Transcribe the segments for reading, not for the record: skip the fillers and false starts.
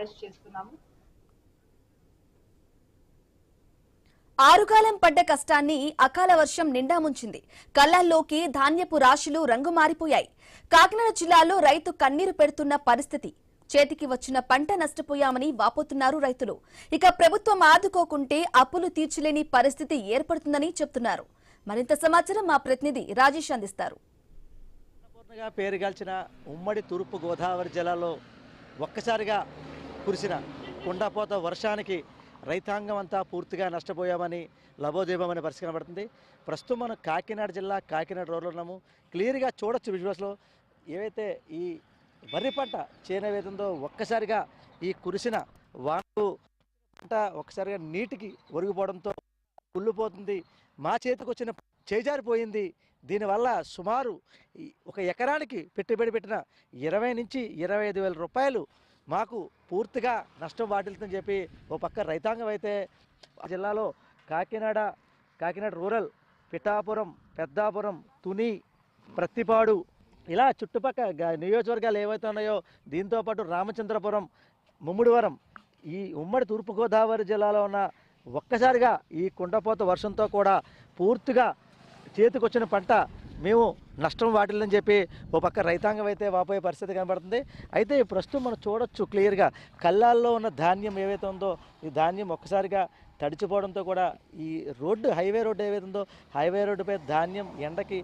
Arrest చేస్తున్నాము. ఆరుగాలం పడ్డ కష్టాన్ని అకాల వర్షం నిండా ముంచింది. కళ్లాల్లోకి ధాన్యపు రాశులు రంగు మారిపోయాయి. కాకినాడ జిల్లాలో రైతు కన్నీరు పెడుతున్న పరిస్థితి. చేతికి వచ్చిన పంట నష్టపోయామని వాపోతున్నారు రైతులు. ఇక ప్రభుత్వం ఆదుకోకుంటే అప్పులు తీర్చలేని పరిస్థితి ఏర్పడుతుందని చెప్తున్నారు. మరింత సమాచారం మా ప్రతినిధి రాజేష్ అందిస్తారు. పేరుగాల్చిన ఉమ్మడి తూర్పు గోదావరి జిల్లాలో ఒక్కసారిగా కురిసిన కుండపోత వర్షానికి రైతాంగం అంతా పూర్తిగా నష్టపోయామని లబోదీపమని పరిస్థితి కనబడుతుంది. ప్రస్తుతం మనం కాకినాడ జిల్లా కాకినాడ రోడ్లో ఉన్నాము. క్లియర్గా చూడొచ్చు విజువల్స్లో ఏవైతే ఈ వరి పంట చేనేవేతుందో ఒక్కసారిగా ఈ కురిసిన వానకు పంట ఒక్కసారిగా నీటికి ఒరిగిపోవడంతో కుళ్ళిపోతుంది. మా చేతికి వచ్చిన చేజారిపోయింది. దీనివల్ల సుమారు ఒక ఎకరానికి పెట్టుబడి పెట్టిన 20 నుంచి 25,000 రూపాయలు మాకు పూర్తిగా నష్టం వాటిల్తుందని చెప్పి ఓ పక్క రైతాంగం అయితే జిల్లాలో కాకినాడ రూరల్, పిఠాపురం, పెద్దాపురం, తుని, ప్రత్తిపాడు ఇలా చుట్టుపక్కల నియోజకవర్గాలు ఏవైతే ఉన్నాయో దీంతోపాటు రామచంద్రపురం, ముమ్మిడివరం ఈ ఉమ్మడి తూర్పుగోదావరి జిల్లాలో ఉన్న ఒక్కసారిగా ఈ కుండపోత వర్షంతో కూడా పూర్తిగా చేతికొచ్చిన పంట మేము నష్టం వాటిల్లని చెప్పి ఓ పక్క రైతాంగం అయితే వాపోయే పరిస్థితి కనబడుతుంది. అయితే ప్రస్తుతం మనం చూడొచ్చు క్లియర్గా కళ్ళాల్లో ఉన్న ధాన్యం ఏవైతే ఉందో ఈ ధాన్యం ఒక్కసారిగా తడిచిపోవడంతో కూడా ఈ హైవే రోడ్డు ఏవైతే ఉందో హైవే రోడ్డుపై ధాన్యం ఎండకి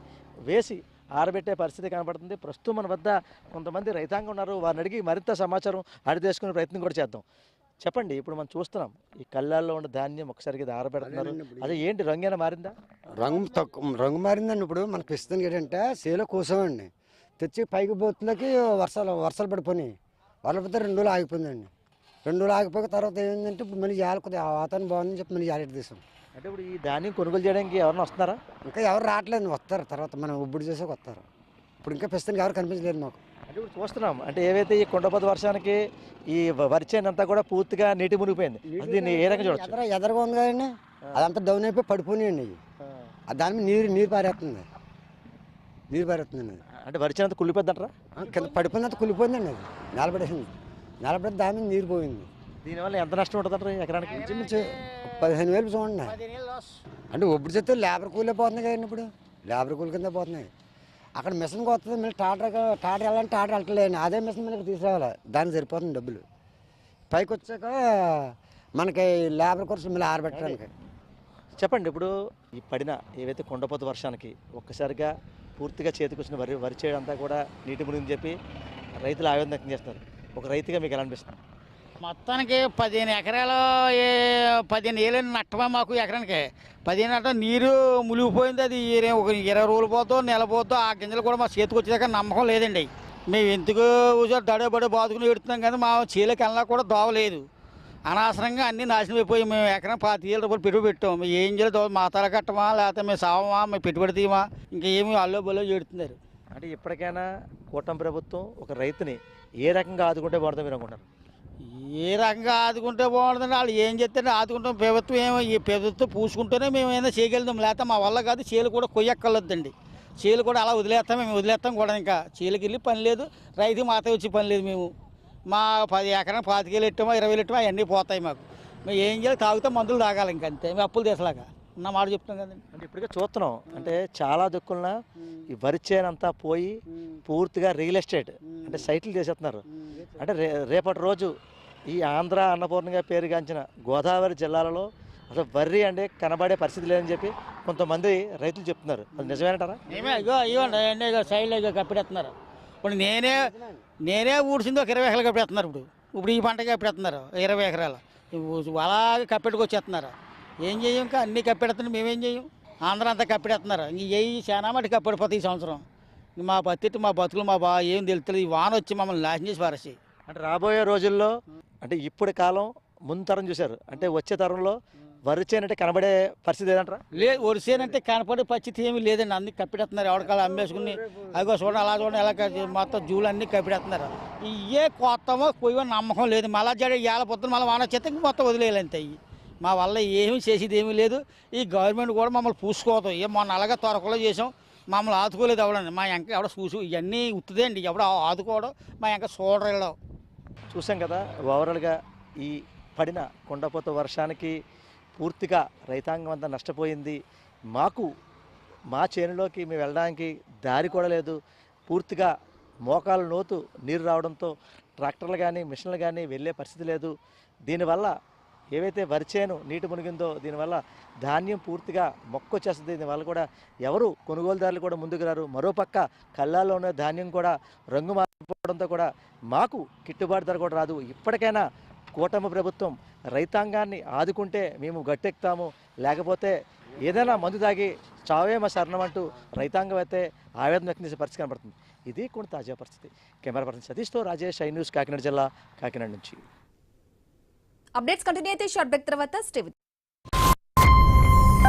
వేసి ఆరబెట్టే పరిస్థితి కనబడుతుంది. ప్రస్తుతం మన వద్ద కొంతమంది రైతాంగం ఉన్నారు. వారిని అడిగి మరింత సమాచారం అడిగి తెలుసుకునే ప్రయత్నం కూడా చేద్దాం. చెప్పండి, ఇప్పుడు మనం చూస్తున్నాం ఈ కళ్ళాల్లో ఉన్న ధాన్యం ఒకసారికి ఇది ఆరబెడుతున్నారు. అదే ఏంటి రంగు ఏమైనా మారిందా? రంగు మారిందండి. ఇప్పుడు మనకి ప్రస్తుతం ఏంటంటే సేలో కోసామండి, తెచ్చి పైకి బోతులకి వర్షాలు పడిపోయినాయి. వర్షాలు పడితే 2 రోజులు ఆగిపోయిందండి. 2 రోజులు ఆగిపోయిన తర్వాత ఏమైందంటే ఇప్పుడు మళ్ళీ జాలి కొద్దిగా వాతావరణం బాగుందని చెప్పి మళ్ళీ జాలి తీసాం. అంటే ఇప్పుడు ఈ ధాన్యం కొనుగోలు చేయడానికి ఎవరైనా వస్తున్నారా? ఇంకా ఎవరు రావట్లేదు, వస్తారు తర్వాత మనం ఉబ్బుడు చేసాక వస్తారు. ఇప్పుడు ఇంకా ప్రస్తుతానికి ఎవరు కనిపించలేదు మాకు. అంటే ఇప్పుడు చూస్తున్నాం అంటే ఏవైతే ఈ కుండపోత వర్షానికి ఈ వరి చేను అంతా కూడా పూర్తిగా నీటి మునిగిపోయింది. దీన్ని ఏ రకంగా చూడొచ్చు? ఎదరగా ఉంది కదండి, అదంతా డౌన్ అయిపోయి పడిపోయినాయండి. దాని మీద నీరు పారేస్తుంది. అంటే వరి చేను అంతా కుళ్ళిపోద్దంటారా? కింద పడిపోయినంత కుళ్ళిపోయిందండి. అది నేలపడి దాని మీద నీరు పోయింది. దీనివల్ల ఎంత నష్టం ఉంటుందంటారు ఎకరానికి? 15,000 చూడండి. అంటే ఒప్పుడు చేస్తే లేబర్ కూలే పోతున్నాయి కదండి. ఇప్పుడు లేబర్ కూలి కింద పోతున్నాయి. అక్కడ మిషన్కి వస్తుంది, మళ్ళీ టాటర్ వెళ్ళాలంటే టాటర్ వెళ్ళలేండి. అదే మిషన్ మనకి తీసుకురావాలి, దానికి సరిపోతుంది డబ్బులు. పైకి వచ్చాక మనకి లేబర్ ఖర్చు మళ్ళీ ఆరబెట్టడానికి. చెప్పండి, ఇప్పుడు ఈ పడిన ఏవైతే కుండపోత వర్షానికి ఒక్కసారిగా పూర్తిగా చేతికి వచ్చిన వరి చేయడం అంతా కూడా నీటి మునిగిని చెప్పి రైతులు ఆవేదన వ్యక్తం చేస్తున్నారు. ఒక రైతుగా మీకు ఎలా అనిపిస్తుంది? మొత్తానికి 15 ఎకరాలు 15 ఏళ్ళు నష్టమా మాకు ఎకరానికి. 15 అంటే నీరు మునిగిపోయింది. అది ఒక 20 రోజులు పోతో నెల పోతో ఆ గింజలు కూడా మా చేతికి వచ్చేదాకా నమ్మకం లేదండి. మేము ఎందుకు దడబడి బాదుకుని పెడుతున్నాం కానీ మా చేలోకి వెళ్ళినా కూడా దోవలేదు. అనవసరంగా అన్నీ నాశనం అయిపోయి మేము ఎకరం 25,000 రూపాయలు పెట్టుబడి పెట్టాం. మేము ఏం చేయలేదు, మా తల కట్టమా లేకపోతే మేము సావమా, మేము పెట్టుబడి తీయమా, ఇంకా ఏమి అల్లో బల్లో చేడుతున్నారు. అంటే ఇప్పటికైనా కూటమి ప్రభుత్వం ఒక రైతుని ఏ రకంగా ఆదుకుంటే బాగుంటుంది మీరు అనుకుంటారు? ఏ రకంగా ఆదుకుంటే బాగుంటుందండి. వాళ్ళు ఏం చెప్తారు ఆదుకుంటాం. ఈ ప్రభుత్వం పూసుకుంటేనే మేము ఏదైనా చేయగలుగుతాం, లేకపోతే మా వల్ల కాదు. చేలు కూడా కొయ్యక్కర్లేదండి. చేలు కూడా అలా మేము వదిలేస్తాం కూడా. ఇంకా చేలుకి వెళ్ళి పని లేదు, రైతు మాత వచ్చి పని లేదు. మేము మా 10 ఎకరాలు 25,000 ఎట్టామో 20,000 ఎట్టామో అవన్నీ పోతాయి మాకు. మేము ఏం చేయాలి, తాగితే మందులు తాగాలి ఇంకంతే. మేము అప్పులు తీసలాగా ఉన్న మాట చెప్తాం కదండి. అంటే ఇప్పటికే చూస్తున్నాం అంటే చాలా దిక్కులన ఈ వరి చేనంతా పోయి పూర్తిగా రియల్ ఎస్టేట్ అంటే సైట్లు చేసేస్తున్నారు. అంటే రేపటి రోజు ఈ ఆంధ్ర అన్నపూర్ణగా పేరుగాంచిన గోదావరి జిల్లాలలో అసలు వరి అంటే కనబడే పరిస్థితి లేదని చెప్పి కొంతమంది రైతులు చెప్తున్నారు. అది నిజమేనంటారా? ఇవ్వండి సైడ్లో కప్పెడుతున్నారు. ఇప్పుడు నేనే ఊడ్చింది ఒక 20 ఎకరాలు కప్పెడుతున్నారు. ఇప్పుడు ఈ పంటకి కప్పెడుతున్నారు 20 ఎకరాలు. అలాగే కప్పెట్టుకొచ్చేస్తున్నారు. ఏం చేయం, ఇంకా అన్నీ కప్పెడుతున్నాం. మేమేం చేయం, ఆంధ్ర అంతా కప్పెడుతున్నారు. ఇంక ఏ చాలా మట్టి కప్పెడిపోతాయి ఈ సంవత్సరం. మా బతికి మా బతుకులు ఏం తెలుస్తుంది. ఈ వాన వచ్చి మమ్మల్ని నాశనం చేసి పారేసి. అంటే రాబోయే రోజుల్లో అంటే ఇప్పుడు కాలం ముందు తరం చూశారు, అంటే వచ్చే తరంలో వరి చేనంటే కనబడే పరిస్థితి ఏదంటారా? లేదు, వరిసేనంటే కనపడే పరిస్థితి ఏమీ లేదండి. అన్ని కప్పెడుతున్నారు. ఎవరికాలు అమ్మేసుకుని అగో చూడండి అలా చూడండి ఎలా మొత్తం జూలు అన్నీ కప్పెడుతున్నారు. ఇవే కొత్తమో కొయ్యో నమ్మకం లేదు. మళ్ళా ఏళ్ళ పొద్దున మళ్ళీ వాన వచ్చేస్తే మొత్తం వదిలేయాలంతే. మా వల్ల ఏమీ చేసేది ఏమీ లేదు. ఈ గవర్నమెంట్ కూడా మమ్మల్ని పూసుకోవద్దు. మొన్న అలాగే తొరకలో చేసాం, మమ్మల్ని ఆదుకోలేదు ఎవడండి. మా వెంక ఎవడ చూసి ఇవన్నీ ఉత్తుదే అండి. ఎవడ ఆదుకోవడం మా వెంక చూడరు. చూసాం కదా ఓవరాల్గా ఈ పడిన కుండపోత వర్షానికి పూర్తిగా రైతాంగం అంతా నష్టపోయింది. మాకు మా చేనులోకి మేము వెళ్ళడానికి దారి కూడా లేదు. పూర్తిగా మోకాల లోతు నీరు రావడంతో ట్రాక్టర్లు కానీ మిషన్లు కానీ వెళ్ళే పరిస్థితి లేదు. దీనివల్ల ఏవైతే వరి చేను నీటి మునిగిందో దీనివల్ల ధాన్యం పూర్తిగా మొక్కొచ్చేస్తుంది. దీనివల్ల కూడా ఎవరు కొనుగోలుదారులు కూడా ముందుకు రారు. మరోపక్క కళ్ళాల్లో ఉన్న ధాన్యం కూడా రంగు మారిపోవడంతో కూడా మాకు గిట్టుబాటు ధర కూడా రాదు. ఇప్పటికైనా కూటమి ప్రభుత్వం రైతాంగాన్ని ఆదుకుంటే మేము గట్టెక్కుతాము, లేకపోతే ఏదైనా మందు తాగి చావే మా శరణం అంటూ రైతాంగం అయితే ఆవేదన వ్యక్తం చేసే పరిస్థితి కనబడుతుంది. ఇది కూడా తాజా పరిస్థితి. కెమెరా పర్సన్ సతీష్తో రాజేష్, ఐ న్యూస్, కాకినాడ జిల్లా, కాకినాడ నుంచి. అప్డేట్స్ కంటిన్యూ అయితే షార్ట్ బ్రేక్ తర్వాత స్టే విత్